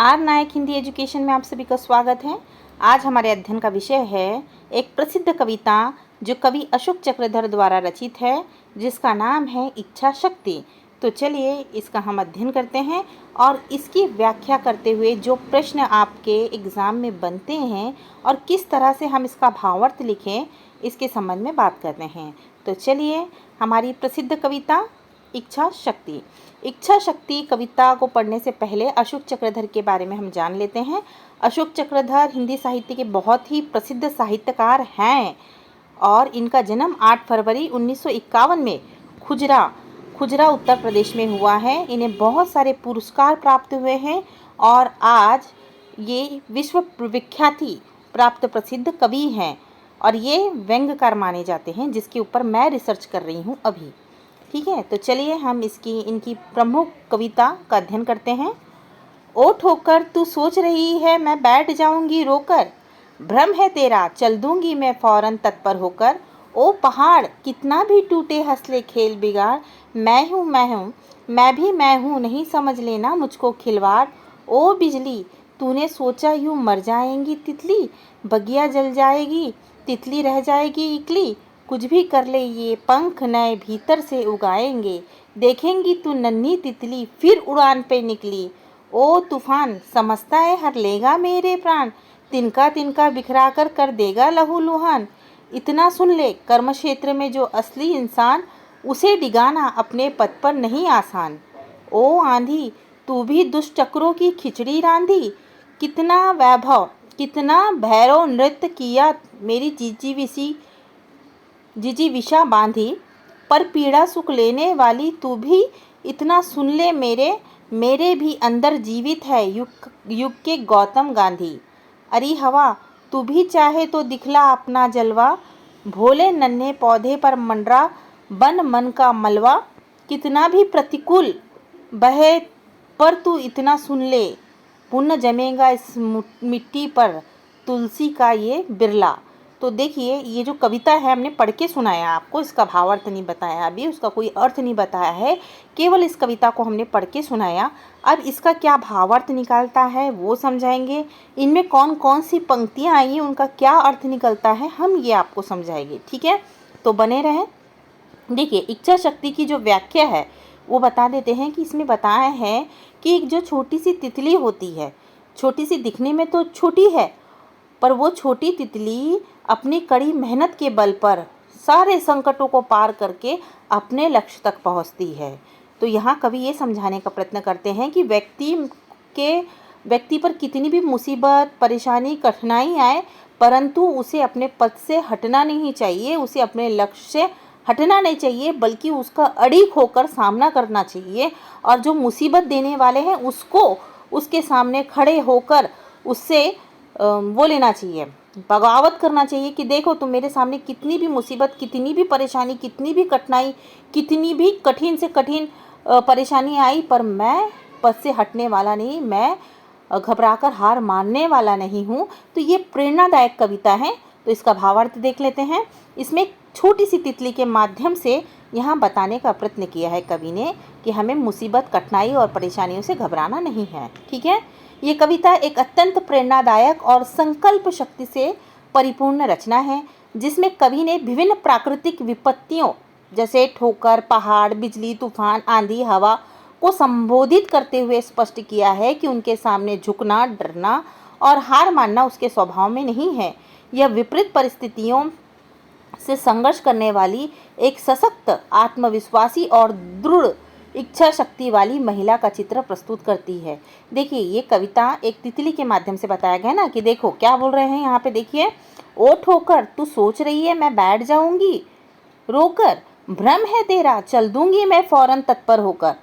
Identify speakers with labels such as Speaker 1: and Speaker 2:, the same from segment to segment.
Speaker 1: Are Nayak Hindi education में आप सभी का स्वागत है। आज हमारे अध्ययन का विषय है एक प्रसिद्ध कविता जो कवि अशोक चक्रधर द्वारा रचित है, जिसका नाम है इच्छा शक्ति। तो चलिए इसका हम अध्ययन करते हैं और इसकी व्याख्या करते हुए जो प्रश्न आपके एग्ज़ाम में बनते हैं और किस तरह से हम इसका भावार्थ लिखें, इसके संबंध में बात करते हैं। तो चलिए हमारी प्रसिद्ध कविता इच्छा शक्ति। इच्छा शक्ति कविता को पढ़ने से पहले अशोक चक्रधर के बारे में हम जान लेते हैं। अशोक चक्रधर हिंदी साहित्य के बहुत ही प्रसिद्ध साहित्यकार हैं और इनका जन्म 8 फरवरी 1951 में खुजरा उत्तर प्रदेश में हुआ है। इन्हें बहुत सारे पुरस्कार प्राप्त हुए हैं और आज ये विश्व विख्याति प्राप्त प्रसिद्ध कवि हैं और ये व्यंग्यकार माने जाते हैं, जिसके ऊपर मैं रिसर्च कर रही हूँ अभी। ठीक है, तो चलिए हम इनकी प्रमुख कविता का अध्ययन करते हैं। ओ ठोकर तू सोच रही है मैं बैठ जाऊंगी रोकर, भ्रम है तेरा चल दूंगी मैं फौरन तत्पर होकर। ओ पहाड़ कितना भी टूटे हंसले खेल बिगाड़, मैं हूँ मैं हूँ नहीं समझ लेना मुझको खिलवाड़। ओ बिजली तूने सोचा यूँ मर जाएंगी तितली, बगिया जल जाएगी तितली रह जाएगी इकली। कुछ भी कर ले ये पंख नए भीतर से उगाएंगे, देखेंगी तू नन्ही तितली फिर उड़ान पे निकली। ओ तूफान समझता है हर लेगा मेरे प्राण, तिनका तिनका बिखरा कर देगा लहू लुहान। इतना सुन ले कर्म क्षेत्र में जो असली इंसान, उसे डिगाना अपने पद पर नहीं आसान। ओ आंधी तू भी दुष्ट चक्रों की खिचड़ी रांधी, कितना वैभव कितना भैरव नृत्य किया मेरी जिजी विषा बांधी। पर पीड़ा सुख लेने वाली तू भी इतना सुन ले मेरे भी अंदर जीवित है युग के गौतम गांधी। अरे हवा तू भी चाहे तो दिखला अपना जलवा, भोले नन्हे पौधे पर मंडरा बन मन का मलवा। कितना भी प्रतिकूल बहे पर तू इतना सुन ले, पुण्य जमेगा इस मिट्टी पर तुलसी का ये बिरला। तो देखिए ये जो कविता है हमने पढ़ के सुनाया आपको, इसका भावार्थ नहीं बताया, अभी उसका कोई अर्थ नहीं बताया है, केवल इस कविता को हमने पढ़ के सुनाया। अब इसका क्या भावार्थ निकालता है वो समझाएंगे, इनमें कौन कौन सी पंक्तियाँ आई हैं उनका क्या अर्थ निकलता है, हम ये आपको समझाएंगे। ठीक है, तो बने रहें। देखिए इच्छा शक्ति की जो व्याख्या है वो बता देते हैं कि इसमें बताया है कि एक जो छोटी सी तितली होती है, छोटी सी दिखने में तो छोटी है, पर वो छोटी तितली अपनी कड़ी मेहनत के बल पर सारे संकटों को पार करके अपने लक्ष्य तक पहुंचती है। तो यहाँ कवि ये समझाने का प्रयत्न करते हैं कि व्यक्ति पर कितनी भी मुसीबत परेशानी कठिनाई आए, परंतु उसे अपने पथ से हटना नहीं चाहिए, उसे अपने लक्ष्य से हटना नहीं चाहिए, बल्कि उसका अड़िग होकर सामना करना चाहिए और जो मुसीबत देने वाले हैं उसको उसके सामने खड़े होकर उससे वो लेना चाहिए, बगावत करना चाहिए कि देखो तुम मेरे सामने कितनी भी मुसीबत, कितनी भी परेशानी, कितनी भी कठिनाई, कितनी भी कठिन से कठिन परेशानी आई, पर मैं पद से हटने वाला नहीं, मैं घबराकर हार मानने वाला नहीं हूँ। तो ये प्रेरणादायक कविता है। तो इसका भावार्थ देख लेते हैं। इसमें छोटी सी तितली के माध्यम से यहाँ बताने का प्रयत्न किया है कवि ने कि हमें मुसीबत कठिनाई और परेशानियों से घबराना नहीं है। ठीक है, ये कविता एक अत्यंत प्रेरणादायक और संकल्प शक्ति से परिपूर्ण रचना है, जिसमें कवि ने विभिन्न प्राकृतिक विपत्तियों जैसे ठोकर, पहाड़, बिजली, तूफान, आंधी, हवा को संबोधित करते हुए स्पष्ट किया है कि उनके सामने झुकना, डरना और हार मानना उसके स्वभाव में नहीं है। यह विपरीत परिस्थितियों से संघर्ष करने वाली एक सशक्त, आत्मविश्वासी और दृढ़ इच्छा शक्ति वाली महिला का चित्र प्रस्तुत करती है। देखिए ये कविता एक तितली के माध्यम से बताया गया ना, कि देखो क्या बोल रहे हैं यहाँ पे, देखिए ओ ठोकर तू सोच रही है मैं बैठ जाऊंगी रोकर, भ्रम है तेरा चल दूंगी मैं फौरन तत्पर होकर।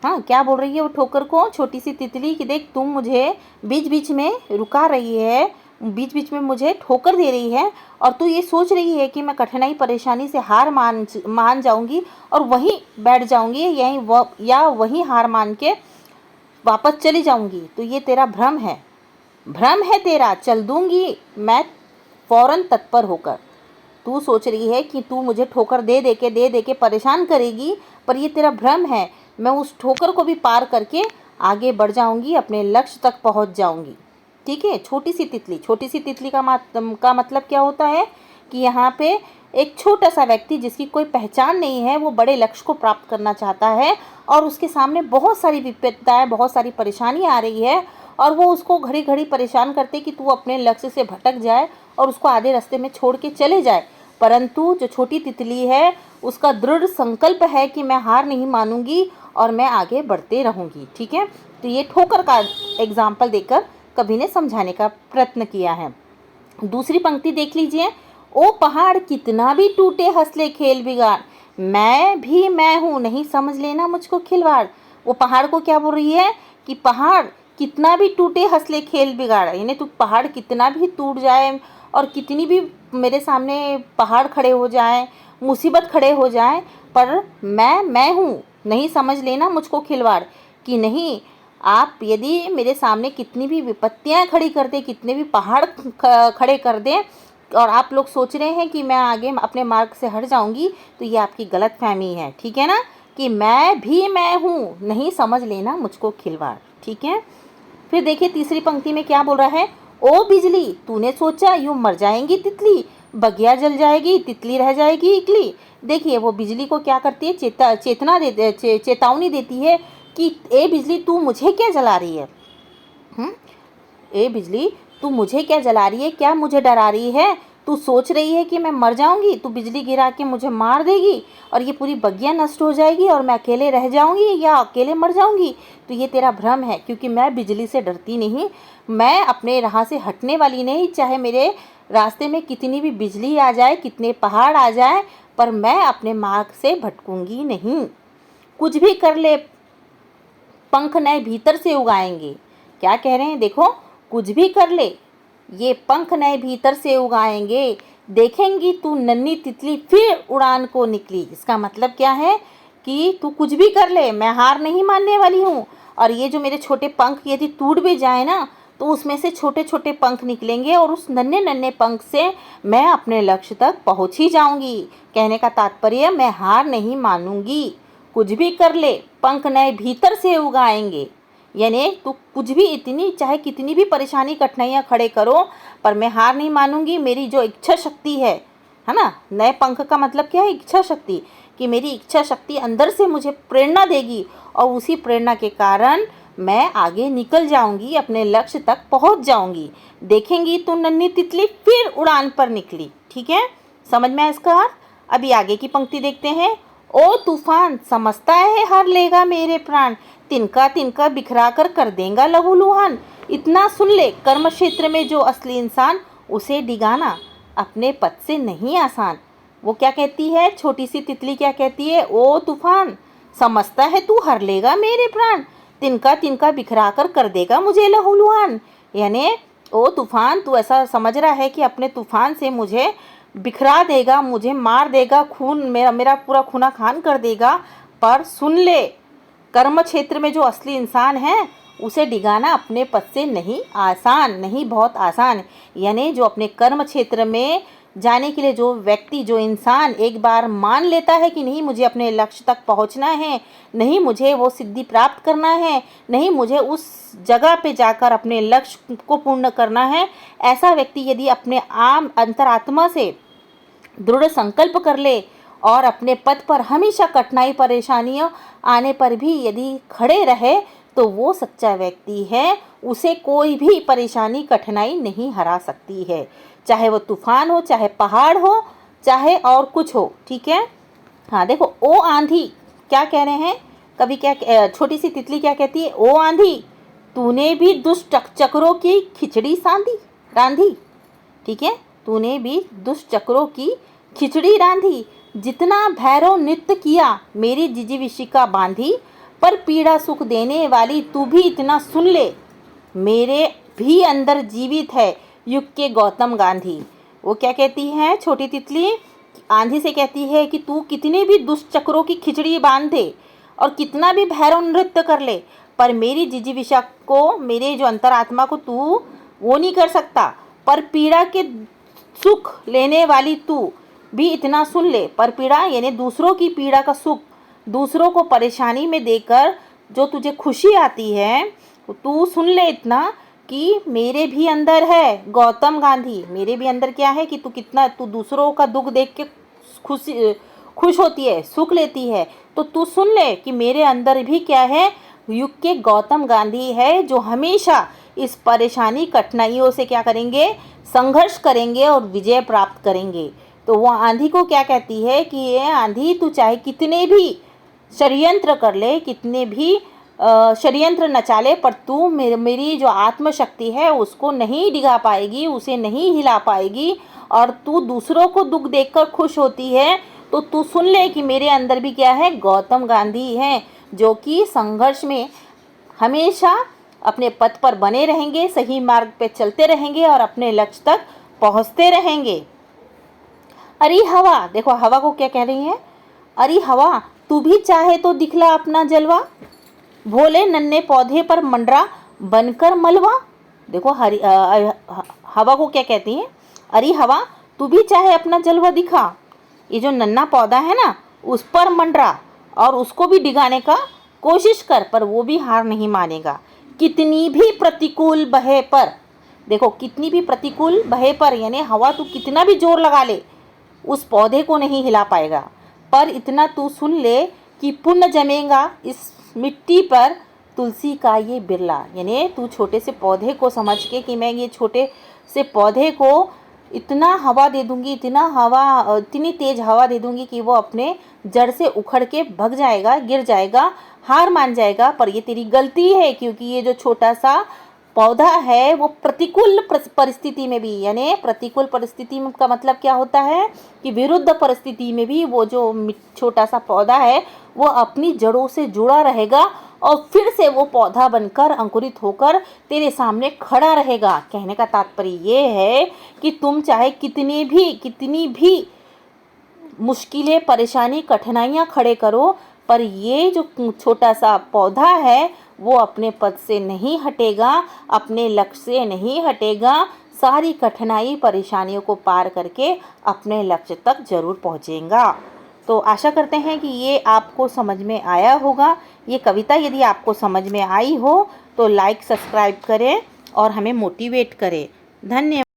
Speaker 1: हाँ, क्या बोल रही है वो ठोकर को, छोटी सी तितली, कि देख तुम मुझे बीच बीच में रुका रही है, बीच बीच में मुझे ठोकर दे रही है और तू ये सोच रही है कि मैं कठिनाई परेशानी से हार मान जाऊंगी और वहीं बैठ जाऊंगी या वहीं हार मान के वापस चली जाऊंगी। तो ये तेरा भ्रम है तेरा चल दूंगी मैं फौरन तत्पर होकर। तू सोच रही है कि तू मुझे ठोकर दे दे के परेशान करेगी, पर ये तेरा भ्रम है, मैं उस ठोकर को भी पार करके आगे बढ़ जाऊंगी, अपने लक्ष्य तक पहुंच जाऊंगी। ठीक है। छोटी सी तितली का मतलब क्या होता है कि यहाँ पे एक छोटा सा व्यक्ति जिसकी कोई पहचान नहीं है, वो बड़े लक्ष्य को प्राप्त करना चाहता है और उसके सामने बहुत सारी विपत्ताएं, बहुत सारी परेशानी आ रही है और वो उसको घड़ी घड़ी परेशान करते कि तू अपने लक्ष्य से भटक जाए और उसको आधे रास्ते में छोड़ के चले जाए। परंतु जो छोटी तितली है उसका दृढ़ संकल्प है कि मैं हार नहीं मानूंगी और मैं आगे बढ़ते रहूंगी। ठीक है। तो ये ठोकर का एग्जाम्पल देकर कवि ने समझाने का प्रयत्न किया है। दूसरी पंक्ति देख लीजिए। ओ पहाड़ कितना भी टूटे हंसले खेल बिगाड़, मैं भी मैं हूँ नहीं समझ लेना मुझको खिलवाड़। वो पहाड़ को क्या बोल रही है कि पहाड़ कितना भी टूटे हंसले खेल बिगाड़, यानी तू पहाड़ कितना भी टूट जाए और कितनी भी मेरे सामने पहाड़ खड़े हो जाए, मुसीबत खड़े हो जाए, पर मैं हूँ नहीं समझ लेना मुझको खिलवाड़। कि नहीं, आप यदि मेरे सामने कितनी भी विपत्तियाँ खड़ी कर दें, कितने भी पहाड़ खड़े कर दें और आप लोग सोच रहे हैं कि मैं आगे अपने मार्ग से हट जाऊंगी, तो ये आपकी गलतफहमी है। ठीक है ना, कि मैं भी मैं हूँ नहीं समझ लेना मुझको खिलवाड़। ठीक है। फिर देखिए तीसरी पंक्ति में क्या बोल रहा है। ओ बिजली तूने सोचा यूं मर जाएंगी तितली, बगिया जल जाएगी तितली रह जाएगी इकली। देखिए वो बिजली को क्या करती है, चेतावनी देती है कि ए बिजली तू मुझे क्या जला रही है। ए बिजली तू मुझे क्या जला रही है, क्या मुझे डरा रही है। तू सोच रही है कि मैं मर जाऊंगी, तू बिजली गिरा के मुझे मार देगी और ये पूरी बगिया नष्ट हो जाएगी और मैं अकेले रह जाऊंगी या अकेले मर जाऊंगी। तो ये तेरा भ्रम है, क्योंकि मैं बिजली से डरती नहीं, मैं अपने राह से हटने वाली नहीं। चाहे मेरे रास्ते में कितनी भी बिजली आ जाए, कितने पहाड़ आ जाए, पर मैं अपने मार्ग से भटकूंगी नहीं। कुछ भी कर ले पंख नए भीतर से उगाएंगे। क्या कह रहे हैं, देखो, कुछ भी कर ले ये पंख नए भीतर से उगाएंगे, देखेंगी तू नन्ही तितली फिर उड़ान को निकली। इसका मतलब क्या है कि तू कुछ भी कर ले, मैं हार नहीं मानने वाली हूँ। और ये जो मेरे छोटे पंख यदि टूट भी जाए ना, तो उसमें से छोटे छोटे पंख निकलेंगे और उस नन्हे नन्हे पंख से मैं अपने लक्ष्य तक पहुँच ही जाऊँगी। कहने का तात्पर्य, मैं हार नहीं मानूंगी, कुछ भी कर ले पंख नए भीतर से उगाएंगे। यानी तू कुछ भी, इतनी चाहे कितनी भी परेशानी कठिनाइयाँ खड़े करो, पर मैं हार नहीं मानूंगी। मेरी जो इच्छा शक्ति है ना, नए पंख का मतलब क्या है, इच्छा शक्ति, कि मेरी इच्छा शक्ति अंदर से मुझे प्रेरणा देगी और उसी प्रेरणा के कारण मैं आगे निकल जाऊंगी, अपने लक्ष्य तक पहुंच जाऊंगी। देखेंगी तो नन्ही तितली फिर उड़ान पर निकली। ठीक है, समझ में आया इसका अर्थ। अभी आगे की पंक्ति देखते हैं। ओ तूफान समझता है हार लेगा मेरे प्राण, तिनका तिनका बिखरा कर देगा लहूलुहान। इतना सुन ले, कर्म क्षेत्र में जो असली इंसान, उसे डिगाना अपने पद से नहीं आसान। वो क्या कहती है, छोटी सी तितली क्या कहती है, ओ तूफान समझता है तू हर लेगा मेरे प्राण, तिनका तिनका बिखरा कर देगा मुझे लहूलुहान। यानी ओ तूफान, तू ऐसा समझ रहा है कि अपने तूफान से मुझे बिखरा देगा, मुझे मार देगा, खून मेरा पूरा खूना खान कर देगा। पर सुन ले, कर्म क्षेत्र में जो असली इंसान है, उसे डिगाना अपने पद से नहीं आसान, नहीं बहुत आसान। यानी जो अपने कर्म क्षेत्र में जाने के लिए जो व्यक्ति, जो इंसान एक बार मान लेता है कि नहीं मुझे अपने लक्ष्य तक पहुंचना है, नहीं मुझे वो सिद्धि प्राप्त करना है, नहीं मुझे उस जगह पे जाकर अपने लक्ष्य को पूर्ण करना है, ऐसा व्यक्ति यदि अपने आम अंतरात्मा से दृढ़ संकल्प कर ले और अपने पद पर हमेशा कठिनाई परेशानियां आने पर भी यदि खड़े रहे, तो वो सच्चा व्यक्ति है। उसे कोई भी परेशानी कठिनाई नहीं हरा सकती है, चाहे वो तूफान हो, चाहे पहाड़ हो, चाहे और कुछ हो। ठीक है। हाँ देखो, ओ आंधी क्या कह रहे हैं कभी, क्या छोटी सी तितली क्या कहती है, ओ आंधी तूने भी दुष्ट चक्रों की खिचड़ी रांधी। ठीक है, तूने भी दुष्ट चक्रों की खिचड़ी रांधी, जितना भैरव नृत्य किया मेरी जिजीविशिका बांधी, पर पीड़ा सुख देने वाली तू भी इतना सुन ले, मेरे भी अंदर जीवित है युग के गौतम गांधी। वो क्या कहती है छोटी तितली, आंधी से कहती है कि तू कितने भी दुष्ट चक्रों की खिचड़ी बांध दे और कितना भी भैरव नृत्य कर ले, पर मेरी जिजीविषा को, मेरे जो अंतरात्मा को तू वो नहीं कर सकता। पर पीड़ा के सुख लेने वाली तू भी इतना सुन ले, पर पीड़ा यानी दूसरों की पीड़ा का सुख, दूसरों को परेशानी में देकर जो तुझे खुशी आती है, तू सुन ले इतना कि मेरे भी अंदर है गौतम गांधी, मेरे भी अंदर क्या है कि तू दूसरों का दुख देख के खुश होती है, सुख लेती है। तो तू सुन ले कि मेरे अंदर भी क्या है, युग के गौतम गांधी है, जो हमेशा इस परेशानी कठिनाइयों से क्या करेंगे, संघर्ष करेंगे और विजय प्राप्त करेंगे। तो वो आंधी को क्या कहती है कि ये आंधी, तू चाहे कितने भी षड्यंत्र कर ले, कितने भी षड्यंत्र नचा ले, पर तू मेरी जो आत्मशक्ति है उसको नहीं डिगा पाएगी, उसे नहीं हिला पाएगी। और तू दूसरों को दुख देखकर खुश होती है, तो तू सुन ले कि मेरे अंदर भी क्या है, गौतम गांधी हैं, जो कि संघर्ष में हमेशा अपने पथ पर बने रहेंगे, सही मार्ग पे चलते रहेंगे और अपने लक्ष्य तक पहुंचते रहेंगे। अरे हवा, देखो हवा को क्या कह रही है, अरे हवा तू भी चाहे तो दिखला अपना जलवा, भोले नन्हे पौधे पर मंडरा बनकर मलवा। देखो हवा को क्या कहती है, अरे हवा तू भी चाहे अपना जलवा दिखा, ये जो नन्हा पौधा है ना उस पर मंडरा और उसको भी डिगाने का कोशिश कर, पर वो भी हार नहीं मानेगा। कितनी भी प्रतिकूल बहे पर, देखो कितनी भी प्रतिकूल बहे पर, यानी हवा तू कितना भी जोर लगा ले उस पौधे को नहीं हिला पाएगा। पर इतना तू सुन ले कि पुण्य जमेगा इस मिट्टी पर तुलसी का ये बिरला, यानी तू छोटे से पौधे को समझ के कि मैं ये छोटे से पौधे को इतना हवा दे दूंगी, इतनी तेज हवा दे दूंगी कि वो अपने जड़ से उखड़ के भग जाएगा, गिर जाएगा, हार मान जाएगा। पर ये तेरी गलती है, क्योंकि ये जो छोटा सा पौधा है वो प्रतिकूल परिस्थिति में भी, यानी प्रतिकूल परिस्थिति का मतलब क्या होता है कि विरुद्ध परिस्थिति में भी वो जो छोटा सा पौधा है वो अपनी जड़ों से जुड़ा रहेगा और फिर से वो पौधा बनकर अंकुरित होकर तेरे सामने खड़ा रहेगा। कहने का तात्पर्य ये है कि तुम चाहे कितनी भी मुश्किलें, परेशानी, कठिनाइयाँ खड़े करो, पर ये जो छोटा सा पौधा है वो अपने पद से नहीं हटेगा, अपने लक्ष्य से नहीं हटेगा, सारी कठिनाई परेशानियों को पार करके अपने लक्ष्य तक ज़रूर पहुँचेगा। तो आशा करते हैं कि ये आपको समझ में आया होगा। ये कविता यदि आपको समझ में आई हो तो लाइक, सब्सक्राइब करें और हमें मोटिवेट करें। धन्यवाद।